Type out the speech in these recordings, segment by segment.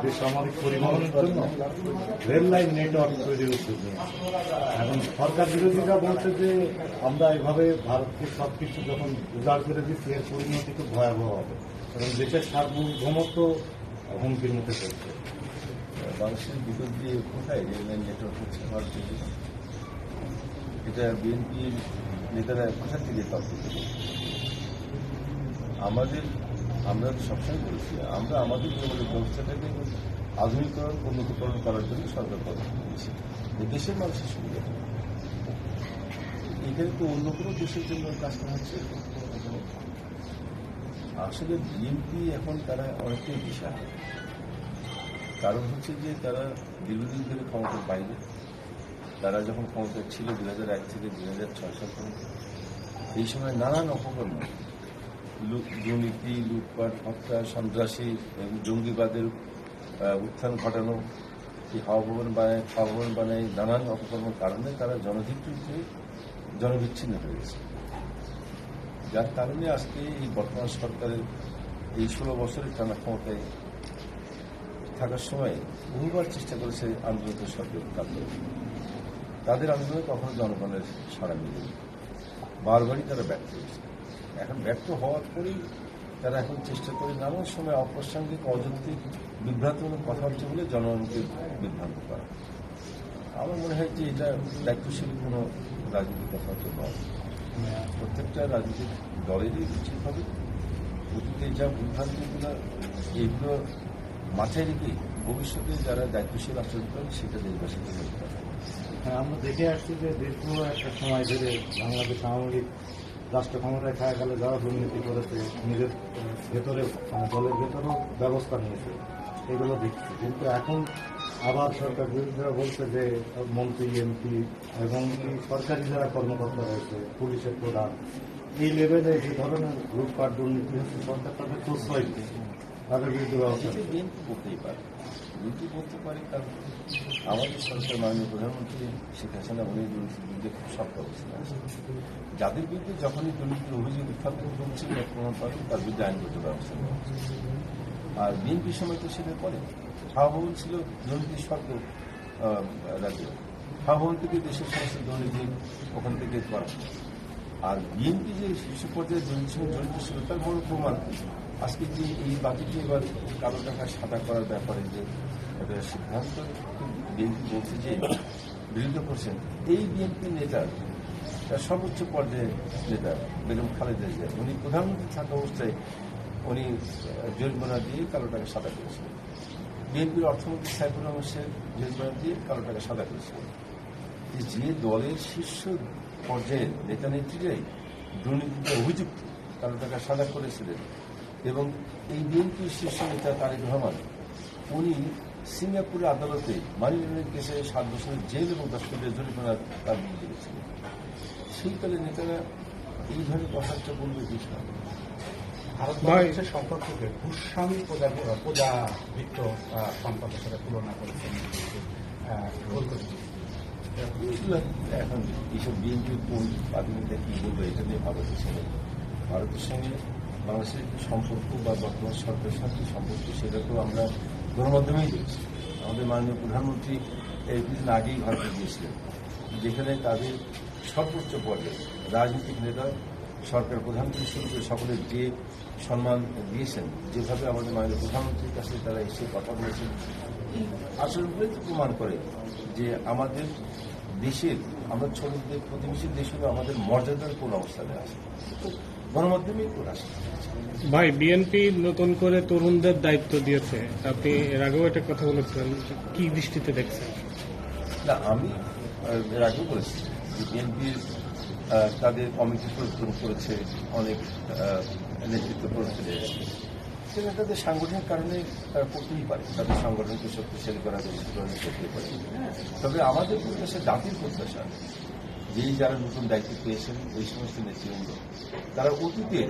বেসামরিক পরিবহনের জন্য রেল লাইন নেটওয়ার্ক তৈরি হচ্ছে। এখন সরকার বিরোধীরা বলছে যে আমরা এভাবে ভারতকে সবকিছু যখন উজাড় করে দিচ্ছি এর পরিণতি খুব ভয়াবহ হবে এবং দেশের সার্বভৌমত্ব হুমকির মুখে পড়ছে। মানুষের বিপদ দিয়ে কোথায় রেল লাইন নেটওয়ার্ক হচ্ছে ভারতের জন্য? এটা বিএনপির নেতারা কোথা থেকে তথ্য দেবে? আমরা সবসময় বলছি আমরা আমাদের যোগাযোগ ব্যবস্থাটাকে আধুনিকরণ উন্নতকরণ করার জন্য সরকার পদক্ষেপ নিয়েছে দেশের মানুষের সুবিধা। এখানে তো অন্য কোনো দেশের জন্য কাজ করা হচ্ছে। আসলে বিএনপি এখন তারা অনেকটাই দিশা, কারণ হচ্ছে যে তারা দীর্ঘদিন ধরে ক্ষমতার বাইরে। তারা যখন ক্ষমতায় ছিল 2001 থেকে 2006 সাল পর্যন্ত, এই সময় নানান অপকর্ম, দুর্নীতি, লুটপাট, হত্যা, সন্ত্রাসী এবং জঙ্গিবাদের উত্থান ঘটানো, এই হাওয়া ভবন বানায় নানান অপকর্মের কারণে তারা জনবিচ্ছিন্ন হয়ে গেছে। যার কারণে আজকে এই বর্তমান সরকারের এই 16 বছরের টানা ক্ষমতায় থাকার সময় বহুবার চেষ্টা করেছে আন্দোলনকে সরকার কাটতে। তাদের আন্দোলনে কখনো জনগণের সাড়া মিলেনি, বারবারই তারা ব্যর্থ হয়েছে। এখন ব্যর্থ হওয়ার পরেই তারা এখন চেষ্টা করে নানান সময় অপ্রাসঙ্গিক অযৌক্তিক বিভ্রান্তমূলক কথাবার্তা বলে জনগণকে বিভ্রান্ত করা। আমার মনে হয় যে এটা দায়িত্বশীল কোনো রাজনৈতিক কথাবার্তা নয়। প্রত্যেকটা রাজনৈতিক দলেরই উচিত হবে অতীতে যা বিভ্রান্তিগুলো এইগুলো মাথায় রেখে ভবিষ্যতে যারা দায়িত্বশীল আচরণ করেন সেটা নির্বাচিত করতে হবে। হ্যাঁ, আমরা দেখে আসছি যে দীর্ঘ একটা সময় ধরে বাংলাদেশ সামরিক রাষ্ট্র ক্ষমতায় থাকাকালে যারা দুর্নীতি করেছে নিজের ভেতরে দলের ভেতরেও ব্যবস্থা নিয়েছে, এগুলো দেখছি। কিন্তু এখন আবার সরকার বিরোধীরা বলছে যে মন্ত্রী, এমপি এবং সরকারি যারা কর্মকর্তা রয়েছে, পুলিশের প্রধান, এই লেভেলে যে ধরনের লুটপাট দুর্নীতি হচ্ছে সরকার তাদের প্রশ্রয় দিচ্ছে, তাদের বিরুদ্ধে ব্যবস্থা বিএনপি করতেই পারে, বিএনপি করতে পারে। কারণ আমাদের সরকার মাননীয় প্রধানমন্ত্রী শেখ হাসিনা উনি দুর্নীতির বিরুদ্ধে খুব শক্ত অবস্থানে আছেন। যাদের বিরুদ্ধে যখনই দুর্নীতির অভিযোগ উত্থাপন করছে বা প্রমাণ পাবেন তার বিরুদ্ধে আইনগত ব্যবস্থা নেওয়া হচ্ছে। আর বিএনপির সময় তো সেটা করে হাওয়া ভবন ছিল দুর্নীতির শর্ত রাজ্য, হাওয়া ভবন থেকে দেশের সমস্ত দুর্নীতি ওখান থেকে করা। আর বিএনপি যে শীর্ষ পর্যায়ে দুর্নীতির সঙ্গে জড়িত ছিল তার বড় প্রমাণ আজকে যে এই বাতিটি এবার কালো টাকা সাদা করার ব্যাপারে যে একটা সিদ্ধান্ত বিএনপি বলছে যে বিরোধিতা করছেন, এই বিএনপি নেতার সর্বোচ্চ পর্যায়ের নেতা বেগম খালেদা জিয়া উনি প্রধানমন্ত্রী থাকা অবস্থায় উনি জরিমানা দিয়ে কালো টাকা সাদা করেছিলেন। বিএনপির অর্থমন্ত্রী সাইফুর রহমান শেখ জরিমানা দিয়ে কালো টাকা সাদা করেছিলেন। যে দলের শীর্ষ পর্যায়ের নেতা নেত্রীরাই দুর্নীতিতে অভিযুক্ত কালো টাকা সাদা করেছিলেন এবং এই বিএনপির শীর্ষ নেতা তারেক রহমান উনি সিঙ্গাপুরের আদালতে মানি লন্ডারিং কেসে 7 বছরের জেল এবং 10 কোটি জরিমানা তার বিরুদ্ধে গেছিলেন। সেই দলের নেতারা এইভাবে কথাটা বলবে কি ভারত বাংলাদেশের সম্পর্ককে ভূস্বামী প্রজাবিত্ত সম্পর্কের সাথে তুলনা করেছেন। এখন এইসব বিএনপির কোন আধুনিকতা কি বলবে এটা নিয়ে ভারতের সঙ্গে বাংলাদেশের সম্পর্ক বা বর্তমান সরকারের সাথে সম্পর্ক সেটা তো আমরা গণমাধ্যমেই দেখছি। আমাদের মাননীয় প্রধানমন্ত্রী এই কিছুদিন আগেই ভারতে গিয়েছিলেন, যেখানে তাদের সর্বোচ্চ পর্যায়ে রাজনৈতিক নেতা সরকার প্রধানমন্ত্রী শুরু করে সকলের যে সম্মান দিয়েছেন, যেভাবে আমাদের মাননীয় প্রধানমন্ত্রীর কাছে তারা এসে কথা বলেছেন, এই আচরণগুলোই প্রমাণ করে যে আমাদের দেশের আমরা ছোট প্রতিবেশী দেশ হলেও আমাদের মর্যাদার কোন অবস্থানে আছে গণমাধ্যমেই প্রকাশ। ভাই, বিএনপি নতুন করে তরুণদের দায়িত্ব দিয়েছে, আপনি এর আগেও একটা কথা বলেছিলেন, কি দৃষ্টিতে দেখছেন? না, আমি এর আগেও বলেছি যে বিএনপির তাদের কমিটি পরিবর্তন করেছে, অনেক নেতৃত্ব প্রদান, সেটা তাদের সাংগঠনিক কারণে তারা করতেই পারে, তাদের সংগঠনকে শক্তিশালী করার করতেই পারে। তবে আমাদের প্রত্যাশা, জাতির প্রত্যাশা, যেই যারা নতুন দায়িত্ব পেয়েছেন এই সমস্ত নেতৃবৃন্দ তারা অতীতে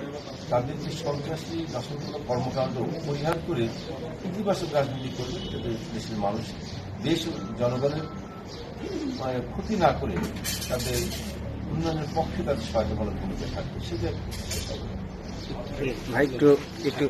তাদের যে সন্ত্রাসী নাশকতামূলক কর্মকাণ্ড পরিহার করে ইতিবাচক রাজনীতি করবে, যাতে দেশের মানুষ, দেশ জনগণের ক্ষতি না করে তাদের উন্নয়নের পক্ষে তাদের সহায়তামূলক ভূমিকা থাকবে, সেটা ভাই একটু